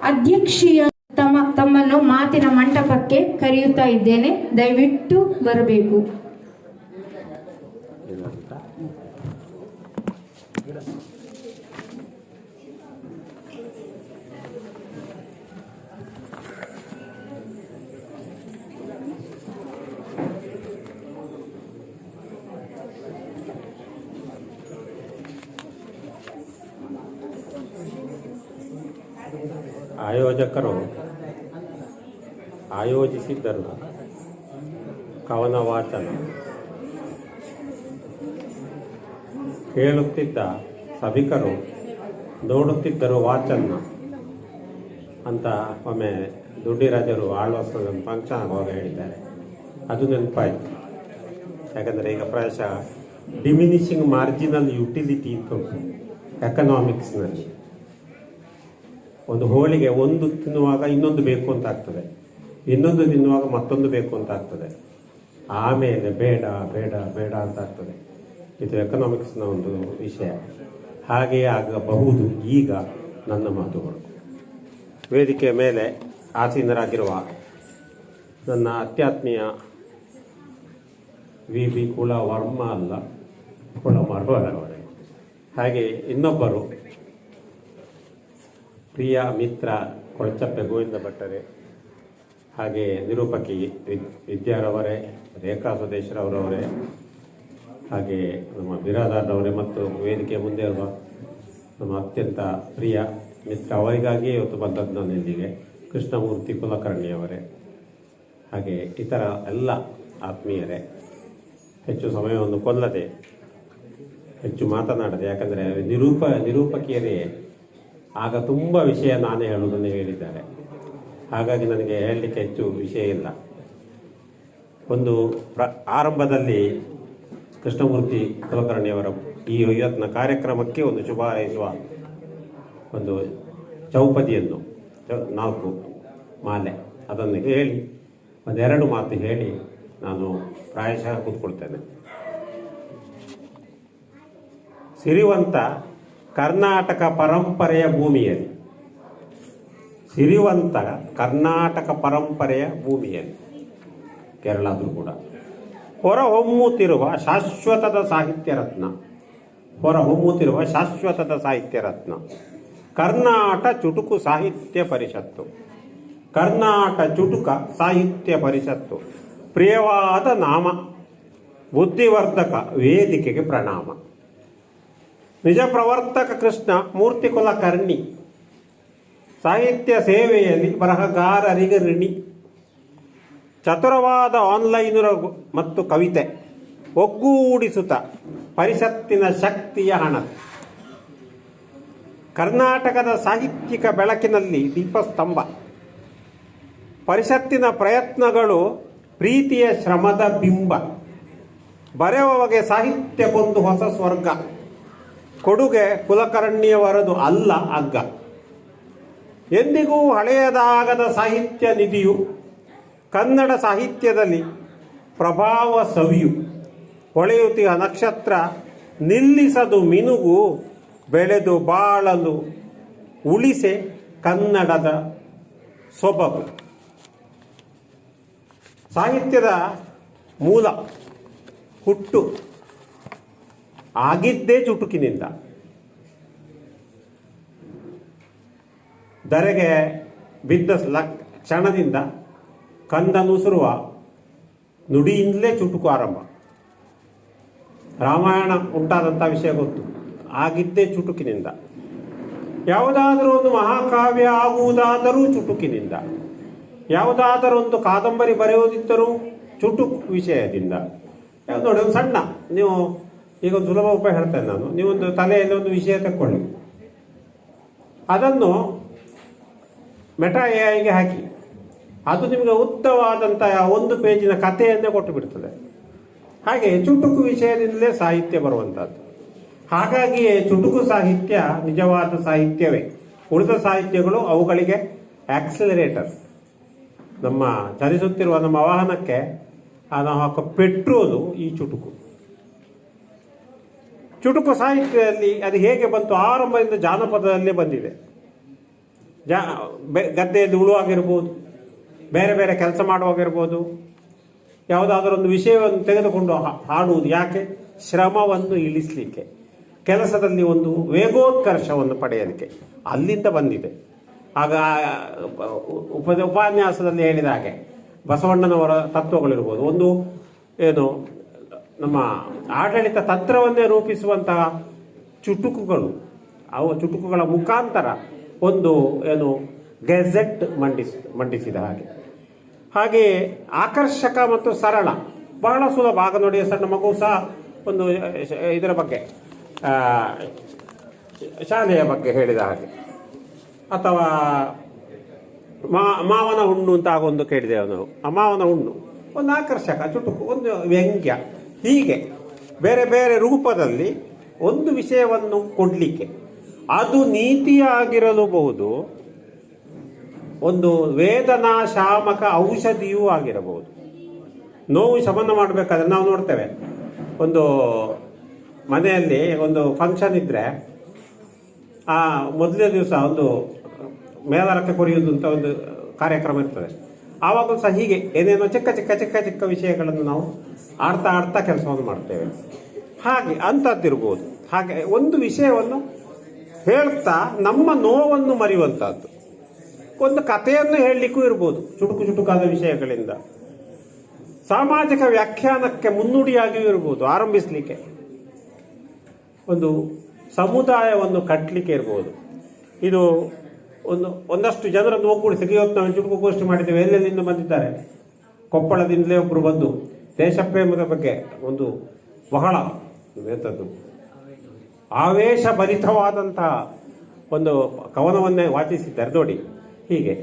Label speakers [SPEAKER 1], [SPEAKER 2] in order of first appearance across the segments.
[SPEAKER 1] ಅಧ್ಯಕ್ಷೀಯ ತಮ್ಮನ್ನು ಮಾತಿನ ಮಂಟಪಕ್ಕೆ ಕರೆಯುತ್ತಾ ಇದ್ದೇನೆ. ದಯವಿಟ್ಟು ಬರಬೇಕು.
[SPEAKER 2] ಆಯೋಜಕರು ಆಯೋಜಿಸಿದ್ದರು ಕವನ ವಾಚನ ಕೇಳುತ್ತಿದ್ದ ಸಭಿಕರು ನೋಡುತ್ತಿದ್ದರು ವಾಚನ ಅಂತ ಒಮ್ಮೆ ದುಡ್ಡಿರಾಜರು ಆಳ್ವಾಸದ ಫಂಕ್ಷನ್ ಆಗುವಾಗ ಹೇಳಿದ್ದಾರೆ. ಅದು ನೆನಪಾಯಿತು. ಯಾಕಂದರೆ ಈಗ ಪ್ರಾಯಶಃ ಡಿಮಿನಿಷಿಂಗ್ ಮಾರ್ಜಿನಲ್ ಯುಟಿಲಿಟಿ ಅಂತ ಉಂಟು ಎಕನಾಮಿಕ್ಸ್ನಲ್ಲಿ. ಒಂದು ಹೋಳಿಗೆ ಒಂದು ತಿನ್ನುವಾಗ ಇನ್ನೊಂದು ಬೇಕು ಅಂತ ಆಗ್ತದೆ, ಇನ್ನೊಂದು ತಿನ್ನುವಾಗ ಮತ್ತೊಂದು ಬೇಕು ಅಂತ ಆಗ್ತದೆ, ಆಮೇಲೆ ಬೇಡ ಬೇಡ ಬೇಡ ಅಂತ ಆಗ್ತದೆ. ಇದು ಎಕನಾಮಿಕ್ಸ್ನ ಒಂದು ವಿಷಯ. ಹಾಗೆಯೇ ಆಗಬಹುದು ಈಗ ನನ್ನ ಮಾತುಗಳು. ವೇದಿಕೆಯ ಮೇಲೆ ಆಸೀನರಾಗಿರುವ ನನ್ನ ಅತ್ಯಾತ್ಮೀಯ ವಿ ಕುಳ ವರ್ಮ ಅಲ್ಲ, ಕುಳ ಮರವರವರೇ. ಹಾಗೆ ಇನ್ನೊಬ್ಬರು ಪ್ರಿಯ ಮಿತ್ರ ಕೊಳಚಪ್ಪೆ ಗೋವಿಂದ ಭಟ್ಟರೆ, ಹಾಗೆ ನಿರೂಪಕಿ ವಿದ್ಯಾರವರೇ, ರೇಖಾ ಸ್ವದೇಶ್ರವರವರೇ, ಹಾಗೆ ನಮ್ಮ ಬಿರಾದಾರ್ರವರೇ ಮತ್ತು ವೇದಿಕೆ ಮುಂದೆ ಇರುವ ನಮ್ಮ ಅತ್ಯಂತ ಪ್ರಿಯ ಮಿತ್ರ, ಅವರಿಗಾಗಿಯೇ ಇವತ್ತು ಬಂದದ್ದು ನಾನು ಇಲ್ಲಿಗೆ, ಕೃಷ್ಣಮೂರ್ತಿ ಕುಲಕರ್ಣಿಯವರೇ, ಹಾಗೆ ಇತರ ಎಲ್ಲ ಆತ್ಮೀಯರೇ, ಹೆಚ್ಚು ಸಮಯವನ್ನು ಕೊಲ್ಲದೆ ಹೆಚ್ಚು ಮಾತನಾಡದೆ, ಯಾಕಂದರೆ ನಿರೂಪಕಿಯರೇ ಆಗ ತುಂಬ ವಿಷಯ ನಾನೇ ಹೇಳುವುದನ್ನು ಹೇಳಿದ್ದಾರೆ. ಹಾಗಾಗಿ ನನಗೆ ಹೇಳಲಿಕ್ಕೆ ಹೆಚ್ಚು ವಿಷಯ ಇಲ್ಲ. ಒಂದು ಆರಂಭದಲ್ಲಿ ಕೃಷ್ಣಮೂರ್ತಿ ಕುಲಕರ್ಣಿಯವರ ಈ ಇವತ್ತಿನ ಕಾರ್ಯಕ್ರಮಕ್ಕೆ ಒಂದು ಶುಭ ಹಾರೈಸುವ ಒಂದು ಚೌಪದಿಯನ್ನು 4 ಮಾಲೆ ಅದನ್ನು ಹೇಳಿ ಒಂದೆರಡು ಮಾತು ಹೇಳಿ ನಾನು ಪ್ರಾಯಶಃ ಕೂತ್ಕೊಳ್ತೇನೆ. ಸಿರಿವಂತ ಕರ್ನಾಟಕ ಪರಂಪರೆಯ ಭೂಮಿಯಲ್ಲಿ, ಸಿರಿವಂತ ಕರ್ನಾಟಕ ಪರಂಪರೆಯ ಭೂಮಿಯಲ್ಲಿ, ಕೇರಳ ಆದರೂ ಕೂಡ ಹೊರಹೊಮ್ಮುತ್ತಿರುವ ಶಾಶ್ವತದ ಸಾಹಿತ್ಯ ರತ್ನ, ಹೊರಹೊಮ್ಮುತ್ತಿರುವ ಶಾಶ್ವತದ ಸಾಹಿತ್ಯ ರತ್ನ ಕರ್ನಾಟ ಚುಟುಕು ಸಾಹಿತ್ಯ ಪರಿಷತ್ತು, ಕರ್ನಾಟ ಚುಟುಕ ಸಾಹಿತ್ಯ ಪರಿಷತ್ತು. ಪ್ರಿಯವಾದ ನಾಮ, ಬುದ್ಧಿವರ್ಧಕ ವೇದಿಕೆಗೆ ಪ್ರಣಾಮ. ನಿಜ ಪ್ರವರ್ತಕ ಕೃಷ್ಣ ಮೂರ್ತಿ ಕುಲಕರ್ಣಿ, ಸಾಹಿತ್ಯ ಸೇವೆಯಲ್ಲಿ ಬರಹಗಾರರಿಗೆ ಋಣಿ. ಚತುರವಾದ ಆನ್ಲೈನರ ಮತ್ತು ಕವಿತೆ ಒಗ್ಗೂಡಿಸುತ್ತ ಪರಿಷತ್ತಿನ ಶಕ್ತಿಯ ಹಣ. ಕರ್ನಾಟಕದ ಸಾಹಿತ್ಯಿಕ ಬೆಳಕಿನಲ್ಲಿ ದೀಪಸ್ತಂಭ. ಪರಿಷತ್ತಿನ ಪ್ರಯತ್ನಗಳು ಪ್ರೀತಿಯ ಶ್ರಮದ ಬಿಂಬ. ಬರೆಯುವವಗೆ ಸಾಹಿತ್ಯಕ್ಕೊಂದು ಹೊಸ ಸ್ವರ್ಗ. ಕೊಡುಗೆ ಕುಲಕರ್ಣಿಯವರದು ಅಲ್ಲ ಅಗ್ಗ. ಎಂದಿಗೂ ಹಳೆಯದಾಗದ ಸಾಹಿತ್ಯ ನಿಧಿಯು, ಕನ್ನಡ ಸಾಹಿತ್ಯದಲ್ಲಿ ಪ್ರಭಾವ ಸವಿಯು. ಹೊಳೆಯುತ್ತಿಯ ನಕ್ಷತ್ರ ನಿಲ್ಲಿಸದು ಮಿನುಗು, ಬೆಳೆದು ಬಾಳಲು ಉಳಿಸೆ ಕನ್ನಡದ ಸೊಬಗು. ಸಾಹಿತ್ಯದ ಮೂಲ ಹುಟ್ಟು ಆಗಿದ್ದೇ ಚುಟುಕಿನಿಂದ. ಧರೆಗೆ ಬಿದ್ದ ಕ್ಷಣದಿಂದ ಕಂದನುಸುರುವ ನುಡಿಯಿಂದಲೇ ಚುಟುಕು ಆರಂಭ. ರಾಮಾಯಣ ಉಂಟಾದಂಥ ವಿಷಯ ಗೊತ್ತು, ಆಗಿದ್ದೇ ಚುಟುಕಿನಿಂದ. ಯಾವುದಾದರೂ ಒಂದು ಮಹಾಕಾವ್ಯ ಆಗುವುದಾದರೂ ಚುಟುಕಿನಿಂದ. ಯಾವುದಾದರೊಂದು ಕಾದಂಬರಿ ಬರೆಯುವುದಿದ್ದರೂ ಚುಟುಕು ವಿಷಯದಿಂದ. ನೋಡಿ, ಒಂದು ಸಣ್ಣ, ನೀವು ಈಗ ಒಂದು ಸುಲಭ ಉಪಾಯ ಹೇಳ್ತೇನೆ ನಾನು. ನೀವೊಂದು ತಲೆಯಲ್ಲಿ ಒಂದು ವಿಷಯ ತಕ್ಕೊಳ್ಳಿ, ಅದನ್ನು ಮೆಟಾ ಎಐಗೆ ಹಾಕಿ, ಅದು ನಿಮಗೆ ಉದ್ದವಾದಂಥ 1 ಪೇಜಿನ ಕಥೆಯನ್ನೇ ಕೊಟ್ಟು ಬಿಡ್ತದೆ. ಹಾಗೆ ಚುಟುಕು ವಿಷಯದಿಂದಲೇ ಸಾಹಿತ್ಯ ಬರುವಂಥದ್ದು. ಹಾಗಾಗಿಯೇ ಚುಟುಕು ಸಾಹಿತ್ಯ ನಿಜವಾದ ಸಾಹಿತ್ಯವೇ. ಉಳಿದ ಸಾಹಿತ್ಯಗಳು ಅವುಗಳಿಗೆ ಆಕ್ಸಿಲರೇಟರ್. ನಮ್ಮ ಚಲಿಸುತ್ತಿರುವ ನಮ್ಮ ವಾಹನಕ್ಕೆ ನಾವು ಹಾಕೋ ಪೆಟ್ರೋಲು ಈ ಚುಟುಕು. ಚುಟುಕು ಸಾಹಿತ್ಯದಲ್ಲಿ ಅದು ಹೇಗೆ ಬಂತು? ಆರಂಭದಿಂದ ಜಾನಪದದಲ್ಲೇ ಬಂದಿದೆ. ಗದ್ದೆಯಲ್ಲಿ ಉಳುವಾಗಿರ್ಬೋದು, ಬೇರೆ ಬೇರೆ ಕೆಲಸ ಮಾಡುವಾಗಿರ್ಬೋದು, ಯಾವುದಾದ್ರೂ ಒಂದು ವಿಷಯವನ್ನು ತೆಗೆದುಕೊಂಡು ಹಾಡುವುದು. ಯಾಕೆ? ಶ್ರಮವನ್ನು ಇಳಿಸಲಿಕ್ಕೆ, ಕೆಲಸದಲ್ಲಿ ಒಂದು ವೇಗೋತ್ಕರ್ಷವನ್ನು ಪಡೆಯಲಿಕ್ಕೆ ಅಲ್ಲಿಂದ ಬಂದಿದೆ. ಆಗ ಉಪನ್ಯಾಸದಲ್ಲಿ ಹೇಳಿದ ಹಾಗೆ ಬಸವಣ್ಣನವರ ತತ್ವಗಳಿರ್ಬೋದು, ಒಂದು ಏನು ನಮ್ಮ ಆಡಳಿತ ತಂತ್ರವನ್ನೇ ರೂಪಿಸುವಂತಹ ಚುಟುಕುಗಳು, ಚುಟುಕುಗಳ ಮುಖಾಂತರ ಒಂದು ಏನು ಗೆಜೆಟ್ ಮಂಡಿಸಿದ ಹಾಗೆಯೇ ಆಕರ್ಷಕ ಮತ್ತು ಸರಳ, ಬಹಳ ಸುಲಭ. ಆಗ ನೋಡಿ, ಸಣ್ಣ ಮಗು ಸಹ ಒಂದು ಇದರ ಬಗ್ಗೆ ಶಾಲೆಯ ಬಗ್ಗೆ ಹೇಳಿದ ಹಾಗೆ, ಅಥವಾ ಮಾವನ ಹುಣ್ಣು ಅಂತ ಆಗೊಂದು ಕೇಳಿದೆವು ನಾವು. ಆ ಮಾವನ ಹುಣ್ಣು ಒಂದು ಆಕರ್ಷಕ ಚುಟುಕು, ಒಂದು ವ್ಯಂಗ್ಯ, ಹೀಗೆ ಬೇರೆ ಬೇರೆ ರೂಪದಲ್ಲಿ ಒಂದು ವಿಷಯವನ್ನು ಕೊಡಲಿಕ್ಕೆ. ಅದು ನೀತಿಯಾಗಿರಲೂಬಹುದು, ಒಂದು ವೇದನಾ ಶಾಮಕ ಔಷಧಿಯೂ ಆಗಿರಬಹುದು. ನೋವು ಶಮನ ಮಾಡಬೇಕಾದ್ರೆ ನಾವು ನೋಡ್ತೇವೆ, ಒಂದು ಮನೆಯಲ್ಲಿ ಒಂದು ಫಂಕ್ಷನ್ ಇದ್ರೆ ಆ ಮೊದಲನೇ ದಿವಸ ಒಂದು ಮೇಲರಕ್ಕೆ ಕೊರೆಯುವುದು ಅಂತ ಒಂದು ಕಾರ್ಯಕ್ರಮ ಇರ್ತದೆ. ಆವಾಗಲೂ ಸಹ ಹೀಗೆ ಏನೇನೋ ಚಿಕ್ಕ ಚಿಕ್ಕ ಚಿಕ್ಕ ಚಿಕ್ಕ ವಿಷಯಗಳನ್ನು ನಾವು ಆಡ್ತಾ ಕೆಲಸವನ್ನು ಮಾಡ್ತೇವೆ. ಹಾಗೆ ಅಂಥದ್ದಿರ್ಬೋದು. ಹಾಗೆ ಒಂದು ವಿಷಯವನ್ನು ಹೇಳ್ತಾ ನಮ್ಮ ನೋವನ್ನು ಮರೆಯುವಂಥದ್ದು, ಒಂದು ಕಥೆಯನ್ನು ಹೇಳಲಿಕ್ಕೂ ಇರ್ಬೋದು, ಚುಟುಕಾದ ವಿಷಯಗಳಿಂದ. ಸಾಮಾಜಿಕ ವ್ಯಾಖ್ಯಾನಕ್ಕೆ ಮುನ್ನುಡಿಯಾಗಿಯೂ ಇರ್ಬೋದು, ಆರಂಭಿಸಲಿಕ್ಕೆ ಒಂದು ಸಮುದಾಯವನ್ನು ಕಟ್ಟಲಿಕ್ಕೆ ಇರ್ಬೋದು. ಇದು ಒಂದಷ್ಟು ಜನರನ್ನು ಒಗ್ಗೂಡಿಸಿ, ಇವತ್ತು ನಾವು ಚುಟುಕುಗೋಷ್ಠಿ ಮಾಡಿದ್ದೇವೆ. ಎಲ್ಲೆಲ್ಲಿಂದ ಬಂದಿದ್ದಾರೆ? ಕೊಪ್ಪಳದಿಂದಲೇ ಒಬ್ಬರು ಬಂದು ದೇಶಪ್ರೇಮದ ಬಗ್ಗೆ ಒಂದು ಬಹಳ ಎಂಥದ್ದು ಆವೇಶಭರಿತವಾದಂತಹ ಒಂದು ಕವನವನ್ನೇ ವಾಚಿಸಿದ್ದಾರೆ ನೋಡಿ, ಹೀಗೆ.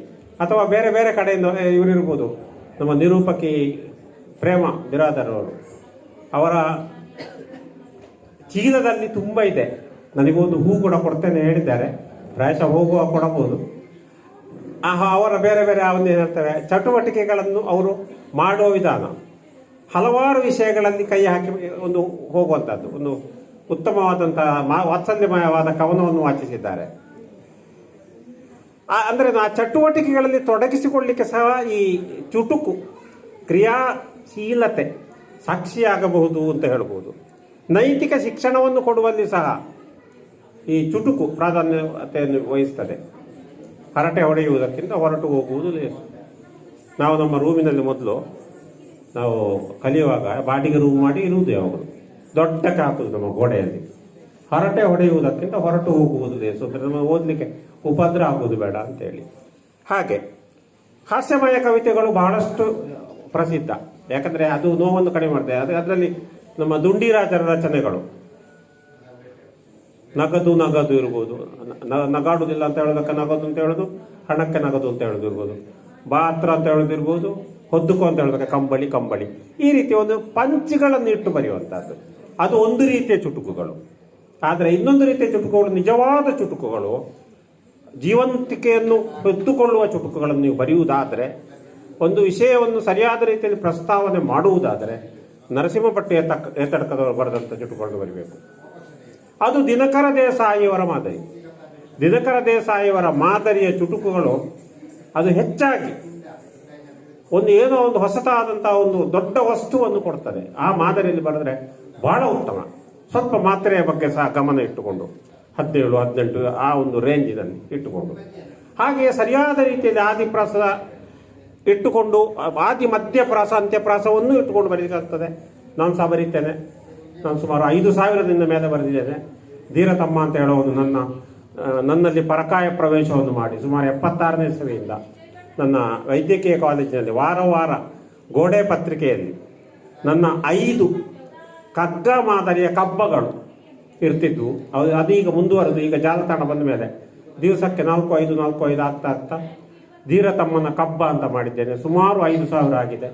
[SPEAKER 2] ಅಥವಾ ಬೇರೆ ಬೇರೆ ಕಡೆಯಿಂದ ಇವರಿರ್ಬೋದು, ನಮ್ಮ ನಿರೂಪಕಿ ಪ್ರೇಮ ಬಿರಾದರ್ ಅವರು, ಅವರ ಚೀಲದಲ್ಲಿ ತುಂಬ ಇದೆ, ನನಗೊಂದು ಹೂ ಕೂಡ ಕೊಡ್ತೇನೆ ಹೇಳಿದ್ದಾರೆ, ಪ್ರಾಯಶಃ ಹೋಗುವ ಕೊಡಬಹುದು. ಅವರ ಬೇರೆ ಬೇರೆ ಒಂದು ಹೇಳ್ತೇವೆ ಚಟುವಟಿಕೆಗಳನ್ನು ಅವರು ಮಾಡುವ ವಿಧಾನ, ಹಲವಾರು ವಿಷಯಗಳಲ್ಲಿ ಕೈ ಹಾಕಿ ಒಂದು ಹೋಗುವಂಥದ್ದು, ಒಂದು ಉತ್ತಮವಾದಂತಹ ವಾತ್ಸಲ್ಯಮಯವಾದ ಕವನವನ್ನು ವಾಚಿಸಿದ್ದಾರೆ. ಅಂದರೆ ಆ ಚಟುವಟಿಕೆಗಳಲ್ಲಿ ತೊಡಗಿಸಿಕೊಳ್ಳಲಿಕ್ಕೆ ಸಹ ಈ ಚುಟುಕು ಕ್ರಿಯಾಶೀಲತೆ ಸಾಕ್ಷಿಯಾಗಬಹುದು ಅಂತ ಹೇಳ್ಬೋದು. ನೈತಿಕ ಶಿಕ್ಷಣವನ್ನು ಕೊಡುವಲ್ಲಿ ಸಹ ಈ ಚುಟುಕು ಪ್ರಾಧಾನ್ಯತೆಯನ್ನು ವಹಿಸ್ತದೆ. ಹರಟೆ ಹೊಡೆಯುವುದಕ್ಕಿಂತ ಹೊರಟು ಹೋಗುವುದು ಲೇಸು. ನಾವು ನಮ್ಮ ರೂಮಿನಲ್ಲಿ ಮೊದಲು ನಾವು ಕಲಿಯುವಾಗ ಬಾಡಿಗೆ ರೂಮ್ ಮಾಡಿ ಇರುವುದು ಯಾವಾಗಲೂ ದೊಡ್ಡಕ್ಕೆ ಹಾಕುದು ನಮ್ಮ ಗೋಡೆಯಲ್ಲಿ. ಹರಟೆ ಹೊಡೆಯುವುದಕ್ಕಿಂತ ಹೊರಟು ಹೋಗುವುದು ಲೇಸು, ಅಂದರೆ ನಮ್ಮ ಓದಲಿಕ್ಕೆ ಉಪದ್ರ ಆಗುವುದು ಬೇಡ ಅಂತೇಳಿ. ಹಾಗೆ ಹಾಸ್ಯಮಯ ಕವಿತೆಗಳು ಬಹಳಷ್ಟು ಪ್ರಸಿದ್ಧ, ಯಾಕಂದರೆ ಅದು ನೋವನ್ನು ಕಡಿಮೆ ಮಾಡ್ತದೆ. ಅದರಲ್ಲಿ ನಮ್ಮ ದುಂಡಿರಾಜರ ರಚನೆಗಳು, ನಗದು ಇರ್ಬೋದು, ನಗಾಡುವುದಿಲ್ಲ ಅಂತ ಹೇಳೋದಕ್ಕೆ ನಗದು ಅಂತ ಹೇಳೋದು, ಹಣಕ್ಕೆ ನಗದು ಅಂತ ಹೇಳೋದು ಇರ್ಬೋದು, ಬಾತ್ರ ಅಂತ ಹೇಳೋದಿರ್ಬೋದು, ಹೊದ್ದುಕೋ ಅಂತ ಹೇಳೋದಕ್ಕೆ ಕಂಬಳಿ. ಈ ರೀತಿ ಒಂದು ಪಂಚ್ಗಳನ್ನು ಇಟ್ಟು ಬರೆಯುವಂಥದ್ದು, ಅದು ಒಂದು ರೀತಿಯ ಚುಟುಕುಗಳು. ಆದರೆ ಇನ್ನೊಂದು ರೀತಿಯ ಚುಟುಕುಗಳು, ನಿಜವಾದ ಚುಟುಕುಗಳು, ಜೀವಂತಿಕೆಯನ್ನು ಹೊತ್ತುಕೊಳ್ಳುವ ಚುಟುಕುಗಳನ್ನು ನೀವು ಬರೆಯುವುದಾದರೆ, ಒಂದು ವಿಷಯವನ್ನು ಸರಿಯಾದ ರೀತಿಯಲ್ಲಿ ಪ್ರಸ್ತಾವನೆ ಮಾಡುವುದಾದರೆ, ನರಸಿಂಹ ಭಟ್ ಏತಡ್ಕದವರು ಬರೆದಂಥ ಚುಟುಕುಗಳನ್ನು ಬರೀಬೇಕು. ಅದು ದಿನಕರ ದೇಸಾಯಿಯವರ ಮಾದರಿ. ದಿನಕರ ದೇಸಾಯಿಯವರ ಮಾದರಿಯ ಚುಟುಕುಗಳು ಅದು ಹೆಚ್ಚಾಗಿ ಏನೋ ಒಂದು ಹೊಸತಾದಂತಹ ಒಂದು ದೊಡ್ಡ ವಸ್ತುವನ್ನು ಕೊಡ್ತದೆ. ಆ ಮಾದರಿಯಲ್ಲಿ ಬರೆದ್ರೆ ಬಹಳ ಉತ್ತಮ. ಸ್ವಲ್ಪ ಮಾತ್ರೆಯ ಬಗ್ಗೆ ಸಹ ಗಮನ ಇಟ್ಟುಕೊಂಡು 17, 18 ಆ ಒಂದು ರೇಂಜಿನಲ್ಲಿ ಇಟ್ಟುಕೊಂಡು, ಹಾಗೆಯೇ ಸರಿಯಾದ ರೀತಿಯಲ್ಲಿ ಆದಿಪ್ರಾಸ ಇಟ್ಟುಕೊಂಡು, ಆದಿ ಮಧ್ಯಪ್ರಾಸ ಅಂತ್ಯಪ್ರಾಸವನ್ನು ಇಟ್ಟುಕೊಂಡು ಬರೀಬೇಕಾಗ್ತದೆ. ನಾನು ಸಹ ಬರೀತೇನೆ. ನಾನು ಸುಮಾರು 5,000 ಮೇಲೆ ಬರೆದಿದ್ದೇನೆ. ಧೀರತಮ್ಮ ಅಂತ ಹೇಳೋದು ನನ್ನಲ್ಲಿ ಪರಕಾಯ ಪ್ರವೇಶವನ್ನು ಮಾಡಿ ಸುಮಾರು 76ನೇ ಇಸವಿಯಿಂದ ನನ್ನ ವೈದ್ಯಕೀಯ ಕಾಲೇಜಿನಲ್ಲಿ ವಾರ ಗೋಡೆ ಪತ್ರಿಕೆಯಲ್ಲಿ ನನ್ನ 5 ಕಗ್ಗ ಮಾದರಿಯ ಕಬ್ಬಗಳು ಇರ್ತಿದ್ವು. ಅದೀಗ ಮುಂದುವರೆದು ಈಗ ಜಾಲತಾಣ ಬಂದ ಮೇಲೆ ದಿವಸಕ್ಕೆ 4-5 ಆಗ್ತಾ ಧೀರತಮ್ಮನ ಕಬ್ಬ ಅಂತ ಮಾಡಿದ್ದೇನೆ. ಸುಮಾರು 5,000 ಆಗಿದೆ.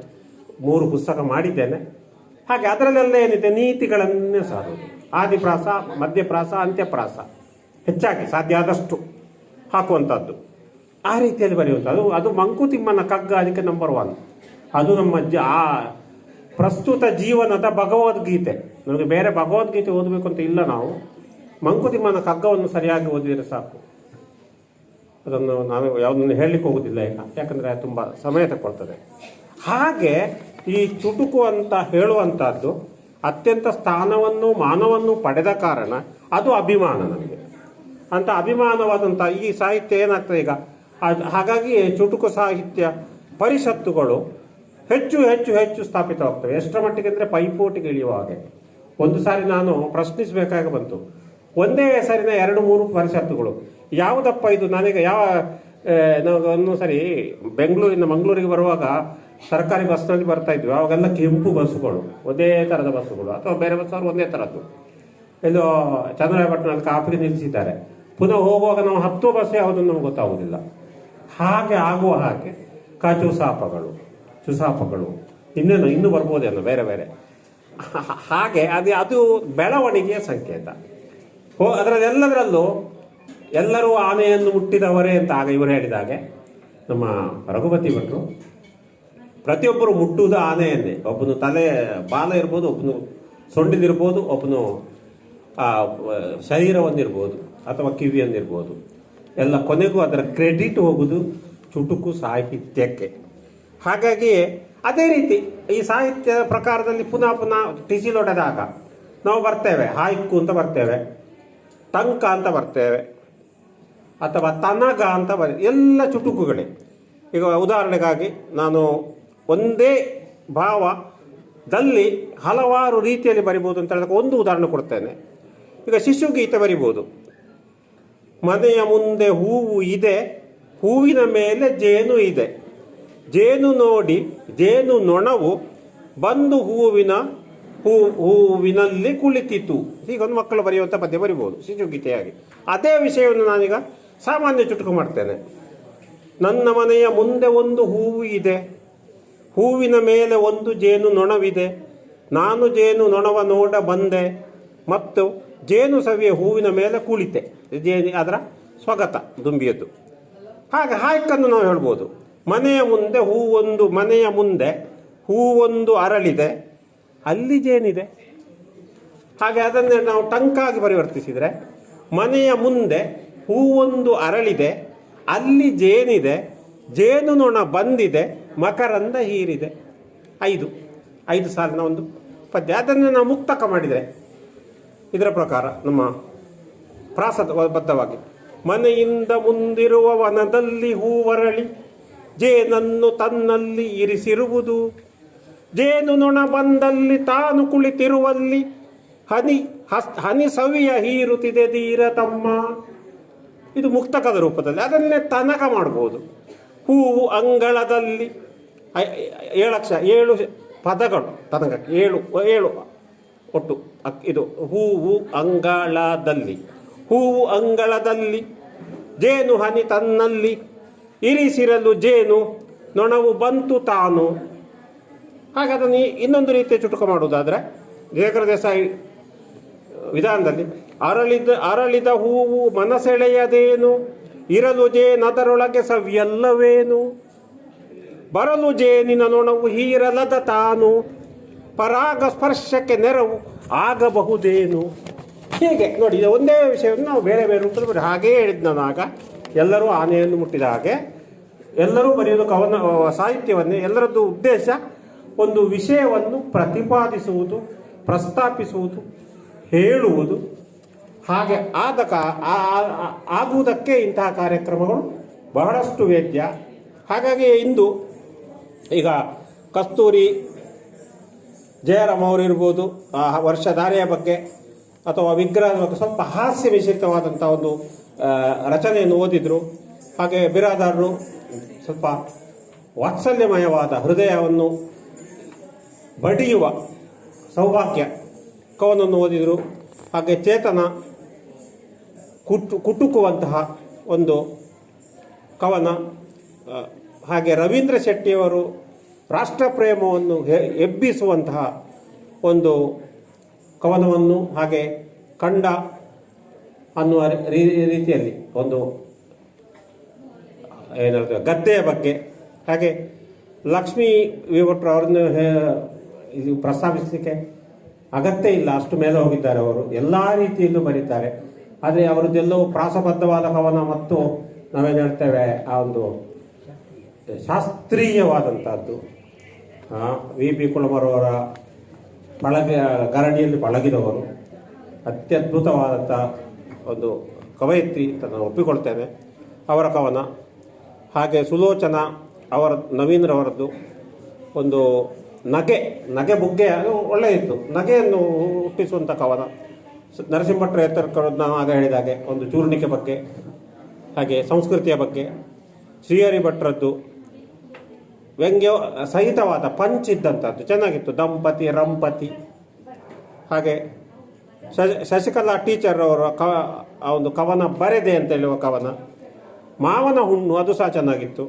[SPEAKER 2] 3 ಪುಸ್ತಕ ಮಾಡಿದ್ದೇನೆ. ಹಾಗೆ ಅದರಲ್ಲೆಲ್ಲ ಏನಿದೆ, ನೀತಿಗಳನ್ನೇ ಸಾರುವುದು. ಆದಿಪ್ರಾಸ, ಮಧ್ಯಪ್ರಾಸ, ಅಂತ್ಯಪ್ರಾಸ ಹೆಚ್ಚಾಗಿ ಸಾಧ್ಯ ಆದಷ್ಟು ಹಾಕುವಂಥದ್ದು. ಆ ರೀತಿಯಲ್ಲಿ ಬರೆಯುವಂಥದ್ದು. ಅದು ಮಂಕುತಿಮ್ಮನ ಕಗ್ಗ ಅದಕ್ಕೆ ನಂಬರ್ 1. ಅದು ನಮ್ಮ ಆ ಪ್ರಸ್ತುತ ಜೀವನದ ಭಗವದ್ಗೀತೆ. ನಮಗೆ ಬೇರೆ ಭಗವದ್ಗೀತೆ ಓದಬೇಕು ಅಂತ ಇಲ್ಲ. ನಾವು ಮಂಕುತಿಮ್ಮನ ಕಗ್ಗವನ್ನು ಸರಿಯಾಗಿ ಓದಿದರೆ ಸಾಕು. ಅದನ್ನು ನಾನು ಯಾವುದನ್ನು ಹೇಳಲಿಕ್ಕೆ ಹೋಗೋದಿಲ್ಲ ಈಗ, ಯಾಕಂದರೆ ತುಂಬ ಸಮಯ ತಗೊಳ್ತದೆ. ಹಾಗೆ ಈ ಚುಟುಕು ಅಂತ ಹೇಳುವಂಥದ್ದು ಅತ್ಯಂತ ಸ್ಥಾನವನ್ನು ಮಾನವನ್ನು ಪಡೆದ ಕಾರಣ ಅದು ಅಭಿಮಾನ ನಮಗೆ. ಅಂತ ಅಭಿಮಾನವಾದಂಥ ಈ ಸಾಹಿತ್ಯ ಏನಾಗ್ತದೆ ಈಗ, ಹಾಗಾಗಿ ಚುಟುಕು ಸಾಹಿತ್ಯ ಪರಿಷತ್ತುಗಳು ಹೆಚ್ಚು ಹೆಚ್ಚು ಹೆಚ್ಚು ಸ್ಥಾಪಿತವಾಗ್ತವೆ. ಎಷ್ಟರ ಮಟ್ಟಿಗೆ ಅಂದರೆ ಪೈಪೋಟಿಗೆ ಇಳಿಯುವ ಹಾಗೆ. ಒಂದು ಸಾರಿ ನಾನು ಪ್ರಶ್ನಿಸಬೇಕಾಗಿ ಬಂತು, ಒಂದೇ ಹೆಸರಿನ 2-3 ಪರಿಷತ್ತುಗಳು ಯಾವುದಪ್ಪ ಇದು. ನನಗೆ ಒಂದು ಸರಿ ಮಂಗಳೂರಿಗೆ ಬರುವಾಗ ಸರ್ಕಾರಿ ಬಸ್ನಲ್ಲಿ ಬರ್ತಾ ಇದ್ವಿ. ಅವಾಗೆಲ್ಲ ಕೆಂಪು ಬಸ್ಸುಗಳು, ಒಂದೇ ಥರದ ಬಸ್ಸುಗಳು, ಅಥವಾ ಬೇರೆ ಬಸ್ಸವರು ಒಂದೇ ಥರದ್ದು. ಎಲ್ಲೋ ಚಂದ್ರಾಯಪಟ್ಟಣದಲ್ಲಿ ಕಾಪಿಗೆ ನಿಲ್ಲಿಸಿದ್ದಾರೆ. ಪುನಃ ಹೋಗುವಾಗ ನಾವು 10 ಬಸ್ ಯಾವುದನ್ನು ನಮ್ಗೆ ಗೊತ್ತಾಗೋದಿಲ್ಲ. ಹಾಗೆ ಆಗುವ ಹಾಗೆ ಚುಸಾಪಗಳು ಇನ್ನೂ ಬರ್ಬೋದೇನೋ ಬೇರೆ ಬೇರೆ. ಹಾಗೆ ಅದು ಬೆಳವಣಿಗೆಯ ಸಂಕೇತ. ಅದರಲ್ಲೆಲ್ಲದರಲ್ಲೂ ಎಲ್ಲರೂ ಆನೆಯನ್ನು ಮುಟ್ಟಿದವರೇ ಅಂತ ಆಗ ಇವರು ಹೇಳಿದಾಗೆ ನಮ್ಮ ರಘುಪತಿ ಭಟ್ರು ಪ್ರತಿಯೊಬ್ಬರು ಮುಟ್ಟುವುದು ಆನೆಯನ್ನೇ. ಒಬ್ಬನು ತಲೆ ಬಾಲ ಇರ್ಬೋದು, ಒಬ್ಬನು ಸೊಂಡಿಲಿರ್ಬೋದು, ಒಬ್ಬನು ಶರೀರವನ್ನಿರ್ಬೋದು ಅಥವಾ ಕಿವಿಯನ್ನಿರ್ಬೋದು. ಎಲ್ಲ ಕೊನೆಗೂ ಅದರ ಕ್ರೆಡಿಟ್ ಹೋಗುವುದು ಚುಟುಕು ಸಾಹಿತ್ಯಕ್ಕೆ. ಹಾಗಾಗಿ ಅದೇ ರೀತಿ ಈ ಸಾಹಿತ್ಯ ಪ್ರಕಾರದಲ್ಲಿ ಪುನಃ ಟಿಸಿಲೊಡೆದಾಗ ನಾವು ಬರ್ತೇವೆ, ಹಾಯ್ಕು ಅಂತ ಬರ್ತೇವೆ, ಟಂಕ ಅಂತ ಬರ್ತೇವೆ, ಅಥವಾ ತನಗ ಅಂತ ಎಲ್ಲ ಚುಟುಕುಗಳೇ. ಈಗ ಉದಾಹರಣೆಗಾಗಿ ನಾನು ಒಂದೇ ಭಾವದಲ್ಲಿ ಹಲವಾರು ರೀತಿಯಲ್ಲಿ ಬರಿಬೋದು ಅಂತ ಹೇಳಿದಾಗ ಒಂದು ಉದಾಹರಣೆ ಕೊಡ್ತೇನೆ. ಈಗ ಶಿಶುಗೀತೆ ಬರಿಬೋದು. ಮನೆಯ ಮುಂದೆ ಹೂವು ಇದೆ, ಹೂವಿನ ಮೇಲೆ ಜೇನು ಇದೆ, ಜೇನು ನೋಡಿ ಜೇನು ನೊಣವು ಬಂದು ಹೂವಿನಲ್ಲಿ ಕುಳಿತಿತು. ಹೀಗೊಂದು ಮಕ್ಕಳು ಬರೆಯುವಂಥ ಪದ್ಯ ಬರಿಬೋದು ಶಿಶುಗೀತೆಯಾಗಿ. ಅದೇ ವಿಷಯವನ್ನು ನಾನೀಗ ಸಾಮಾನ್ಯ ಚುಟುಕು ಮಾಡ್ತೇನೆ. ನನ್ನ ಮನೆಯ ಮುಂದೆ ಒಂದು ಹೂವು ಇದೆ, ಹೂವಿನ ಮೇಲೆ ಒಂದು ಜೇನು ನೊಣವಿದೆ, ನಾನು ಜೇನು ನೊಣವ ನೋಡ ಬಂದೆ ಮತ್ತು ಜೇನು ಸವಿಯ ಹೂವಿನ ಮೇಲೆ ಕುಳಿತೆ. ಅದರ ಸ್ವಗತ ದುಂಬಿಯದ್ದು. ಹಾಗೆ ಹಾಯ್ಕನ್ನು ನಾವು ಹೇಳ್ಬೋದು. ಮನೆಯ ಮುಂದೆ ಹೂವೊಂದು ಅರಳಿದೆ, ಅಲ್ಲಿ ಜೇನಿದೆ. ಹಾಗೆ ಅದನ್ನೇ ನಾವು ಟಂಕಾಗಿ ಪರಿವರ್ತಿಸಿದರೆ, ಮನೆಯ ಮುಂದೆ ಹೂವೊಂದು ಅರಳಿದೆ, ಅಲ್ಲಿ ಜೇನಿದೆ, ಜೇನು ನೊಣ ಬಂದಿದೆ, ಮಕರಂದ ಹೀರಿದೆ. 5 ಸಾಲಿನ ಒಂದು ಪದ್ಯ. ಅದನ್ನು ನಾವು ಮುಕ್ತಕ ಮಾಡಿದರೆ ಇದರ ಪ್ರಕಾರ ನಮ್ಮ ಪ್ರಾಸಬದ್ಧವಾಗಿ, ಮನೆಯಿಂದ ಮುಂದಿರುವ ವನದಲ್ಲಿ ಹೂವರಳಿ ಜೇನನ್ನು ತನ್ನಲ್ಲಿ ಇರಿಸಿರುವುದು, ಜೇನು ನೊಣ ಬಂದಲ್ಲಿ ತಾನು ಕುಳಿತಿರುವಲ್ಲಿ ಹನಿ ಸವಿಯ ಹೀರುತ್ತಿದೆ ಧೀರ ತಮ್ಮ. ಇದು ಮುಕ್ತಕದ ರೂಪದಲ್ಲಿ. ಅದನ್ನೇ ತನಕ ಮಾಡ್ಬೋದು. ಹೂವು ಅಂಗಳದಲ್ಲಿ 7 ಪದಗಳು ತನಕಕ್ಕೆ 7 ಒಟ್ಟು. ಇದು ಹೂವು ಅಂಗಳದಲ್ಲಿ ಜೇನು ಹನಿ ತನ್ನಲ್ಲಿ ಇರಿಸಿರಲು ಜೇನು ನೊಣವು ಬಂತು ತಾನು. ಹಾಗೆ ಅದನ್ನು ಇನ್ನೊಂದು ರೀತಿಯ ಚುಟುಕು ಮಾಡುವುದಾದರೆ ಜಯಕರ ದೇಸಾಯಿ ವಿಧಾನದಲ್ಲಿ, ಅರಳಿದ ಹೂವು ಮನಸೆಳೆಯದೇನು, ಇರಲು ಜೇನದರೊಳಗೆ ಸವಿಯಲ್ಲವೇನು, ಬರಲು ಜೇನಿನ ನೊಣವು ಹೀರಲದ ತಾನು, ಪರಾಗ ಸ್ಪರ್ಶಕ್ಕೆ ನೆರವು ಆಗಬಹುದೇನು. ಹೀಗೆ ನೋಡಿ, ಒಂದೇ ವಿಷಯವನ್ನು ನಾವು ಬೇರೆ ಬೇರೆ ರೂಪದಲ್ಲಿ ಹಾಗೇ ಹೇಳಿದ್ ನಾನು ಆಗ. ಎಲ್ಲರೂ ಆನೆಯನ್ನು ಮುಟ್ಟಿದ ಹಾಗೆ ಎಲ್ಲರೂ ಬರೆಯುವುದು ಕವನ ಸಾಹಿತ್ಯವನ್ನೇ. ಎಲ್ಲರದ್ದು ಉದ್ದೇಶ ಒಂದು ವಿಷಯವನ್ನು ಪ್ರತಿಪಾದಿಸುವುದು, ಪ್ರಸ್ತಾಪಿಸುವುದು, ಹೇಳುವುದು. ಹಾಗೆ ಆಗುವುದಕ್ಕೆ ಇಂತಹ ಕಾರ್ಯಕ್ರಮಗಳು ಬಹಳಷ್ಟು ವೇದ್ಯ. ಹಾಗಾಗಿ ಇಂದು ಈಗ ಕಸ್ತೂರಿ ಜಯರಾಮ್ ಅವರು ಇರ್ಬೋದು, ವರ್ಷಧಾರೆಯ ಬಗ್ಗೆ ಅಥವಾ ವಿಗ್ರಹದ ಬಗ್ಗೆ ಸ್ವಲ್ಪ ಹಾಸ್ಯ ಮಿಶ್ರಿತವಾದಂಥ ಒಂದು ರಚನೆಯನ್ನು ಓದಿದ್ರು. ಹಾಗೆ ಬಿರಾದಾರರು ಸ್ವಲ್ಪ ವಾತ್ಸಲ್ಯಮಯವಾದ ಹೃದಯವನ್ನು ಬಡಿಯುವ ಸೌಭಾಗ್ಯ ಕವನವನ್ನು ಓದಿದರು. ಹಾಗೆ ಚೇತನ ಕುಟುಕುವಂತಹ ಒಂದು ಕವನ. ಹಾಗೆ ರವೀಂದ್ರ ಶೆಟ್ಟಿಯವರು ರಾಷ್ಟ್ರಪ್ರೇಮವನ್ನು ಎಬ್ಬಿಸುವಂತಹ ಒಂದು ಕವನವನ್ನು, ಹಾಗೆ ಕಂಡ ಅನ್ನುವ ರೀತಿಯಲ್ಲಿ ಒಂದು ಏನಾದ್ರು ಗದ್ದೆಯ ಬಗ್ಗೆ. ಹಾಗೆ ಲಕ್ಷ್ಮೀ ವಿ ಭಟ್ರು ಅವರನ್ನು ಇದು ಪ್ರಸ್ತಾಪಿಸಲಿಕ್ಕೆ ಅಗತ್ಯ ಇಲ್ಲ, ಅಷ್ಟು ಮೇಲೆ ಹೋಗಿದ್ದಾರೆ ಅವರು. ಎಲ್ಲ ರೀತಿಯಲ್ಲೂ ಬರೀತಾರೆ. ಆದರೆ ಅವರದ್ದೆಲ್ಲವೂ ಪ್ರಾಸಬದ್ಧವಾದ ಕವನ ಮತ್ತು ನಾವೇನು ಹೇಳ್ತೇವೆ ಆ ಒಂದು ಶಾಸ್ತ್ರೀಯವಾದಂಥದ್ದು. ವಿ ಪಿ ಕುಳಮರವರ ಗರಡಿಯಲ್ಲಿ ಪಳಗಿದವರು, ಅತ್ಯದ್ಭುತವಾದಂಥ ಒಂದು ಕವಯಿತ್ರಿ ಅಂತ ನಾನು ಒಪ್ಪಿಕೊಳ್ತೇನೆ. ಅವರ ಕವನ, ಹಾಗೆ ಸುಲೋಚನ ಅವರ ನವೀನ್ರವರದ್ದು ಒಂದು ನಗೆ ಬುಗ್ಗೆ, ಅದು ಒಳ್ಳೆಯಿತ್ತು. ನಗೆಯನ್ನು ಹುಟ್ಟಿಸುವಂಥ ಕವನ. ನರಸಿಂಹಭಟ್ರ ಎತ್ತರಕರದ್ದು ನಾನು ಆಗ ಹೇಳಿದ ಹಾಗೆ ಒಂದು ಚೂರ್ಣಿಕೆ ಬಗ್ಗೆ, ಹಾಗೆ ಸಂಸ್ಕೃತಿಯ ಬಗ್ಗೆ. ಶ್ರೀಹರಿ ಭಟ್ರದ್ದು ವ್ಯಂಗ್ಯ ಸಹಿತವಾದ ಪಂಚ್ ಇದ್ದಂಥದ್ದು ಚೆನ್ನಾಗಿತ್ತು. ದಂಪತಿ ರಂಪತಿ. ಹಾಗೆ ಶಶಿಕಲಾ ಟೀಚರ್ ಅವರ ಆ ಒಂದು ಕವನ ಬರೆದೆ ಅಂತ ಹೇಳುವ ಕವನ, ಮಾವನ ಹುಣ್ಣು, ಅದು ಸಹ ಚೆನ್ನಾಗಿತ್ತು.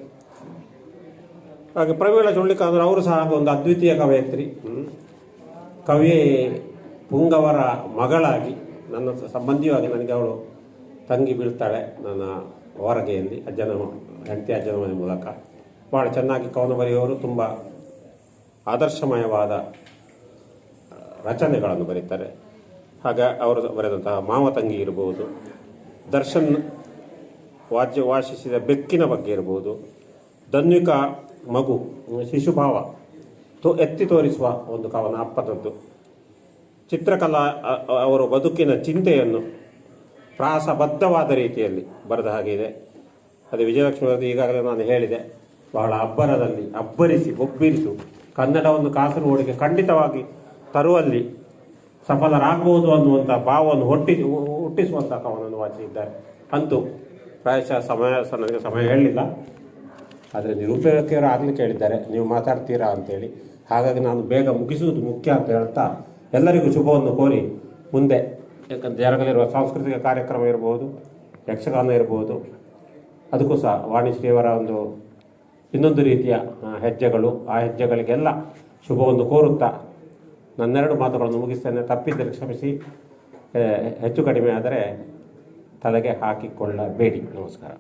[SPEAKER 2] ಹಾಗೆ ಪ್ರವೀಳ ಚುಳ್ಳಿಕಾಂದ್ರ ಅವರು ಸಹ ಒಂದು ಅದ್ವಿತೀಯ ಕವಯತ್ರಿ. ಕವಿ ಪುಂಗವರ ಮಗಳಾಗಿ, ನನ್ನ ಸಂಬಂಧಿಯಾಗಿ ನನಗೆ ಅವಳು ತಂಗಿ ಬೀಳ್ತಾಳೆ ನನ್ನ ಹೊರಗೆಯಲ್ಲಿ, ಹೆಂಡತಿ ಅಜ್ಜನ ಮನೆ ಮೂಲಕ. ಭಾಳ ಚೆನ್ನಾಗಿ ಕವನ ಬರೆಯುವವರು, ತುಂಬ ಆದರ್ಶಮಯವಾದ ರಚನೆಗಳನ್ನು ಬರೀತಾರೆ. ಹಾಗೆ ಅವರು ಬರೆದಂತಹ ಮಾವ ತಂಗಿ ಇರ್ಬೋದು, ದರ್ಶನ್ ವಾಸಿಸಿದ ಬೆಕ್ಕಿನ ಬಗ್ಗೆ ಇರ್ಬೋದು, ಧನ್ವಿಕಾ ಮಗು ಶಿಶುಭಾವ ಎತ್ತಿ ತೋರಿಸುವ ಒಂದು ಕವನ ಅಪ್ಪನದ್ದು. ಚಿತ್ರಕಲಾ ಅವರು ಬದುಕಿನ ಚಿಂತೆಯನ್ನು ಪ್ರಾಸಬದ್ಧವಾದ ರೀತಿಯಲ್ಲಿ ಬರೆದ ಹಾಗೆ ಇದೆ. ಅದೇ ವಿಜಯಲಕ್ಷ್ಮಿ ಅವರದ್ದು ಈಗಾಗಲೇ ನಾನು ಹೇಳಿದೆ, ಬಹಳ ಅಬ್ಬರದಲ್ಲಿ ಅಬ್ಬರಿಸಿ ಬೊಬ್ಬಿರಿಸು ಕನ್ನಡವನ್ನು ಕಾಸರಗೋಡಿಗೆ ಖಂಡಿತವಾಗಿ ತರುವಲ್ಲಿ ಸಫಲರಾಗಬಹುದು ಅನ್ನುವಂಥ ಭಾವವನ್ನು ಹುಟ್ಟಿಸುವಂಥ ಕವನವನ್ನು ವಾಚಿಸಿದ್ದಾರೆ. ಅಂತೂ ಪ್ರಾಯಶಃ ನನಗೆ ಸಮಯ ಹೇಳಲಿಲ್ಲ, ಆದರೆ ನಿರೂಪಕಿಯರು ಆಗಲಿಕ್ಕೆ ಹೇಳಿದ್ದಾರೆ, ನೀವು ಮಾತಾಡ್ತೀರಾ ಅಂತೇಳಿ. ಹಾಗಾಗಿ ನಾನು ಬೇಗ ಮುಗಿಸುವುದು ಮುಖ್ಯ ಅಂತ ಹೇಳ್ತಾ ಎಲ್ಲರಿಗೂ ಶುಭವನ್ನು ಕೋರಿ ಮುಂದೆ ಯಾಕಂದರೆ ಜರಗಲಿರುವ ಸಾಂಸ್ಕೃತಿಕ ಕಾರ್ಯಕ್ರಮ ಇರ್ಬೋದು, ಯಕ್ಷಗಾನ ಇರ್ಬೋದು, ಅದಕ್ಕೂ ಸಹ ವಾಣಿಶ್ರೀಯವರ ಒಂದು ಇನ್ನೊಂದು ರೀತಿಯ ಹೆಜ್ಜೆಗಳು, ಆ ಹೆಜ್ಜೆಗಳಿಗೆಲ್ಲ ಶುಭವನ್ನು ಕೋರುತ್ತಾ ನನ್ನೆರಡು ಮಾತುಗಳನ್ನು ಮುಗಿಸ್ತೇನೆ. ತಪ್ಪಿದ್ದರೆ ಕ್ಷಮಿಸಿ, ಹೆಚ್ಚು ಕಡಿಮೆ ಆದರೆ ತಲೆಗೆ ಹಾಕಿಕೊಳ್ಳಬೇಡಿ. ನಮಸ್ಕಾರ.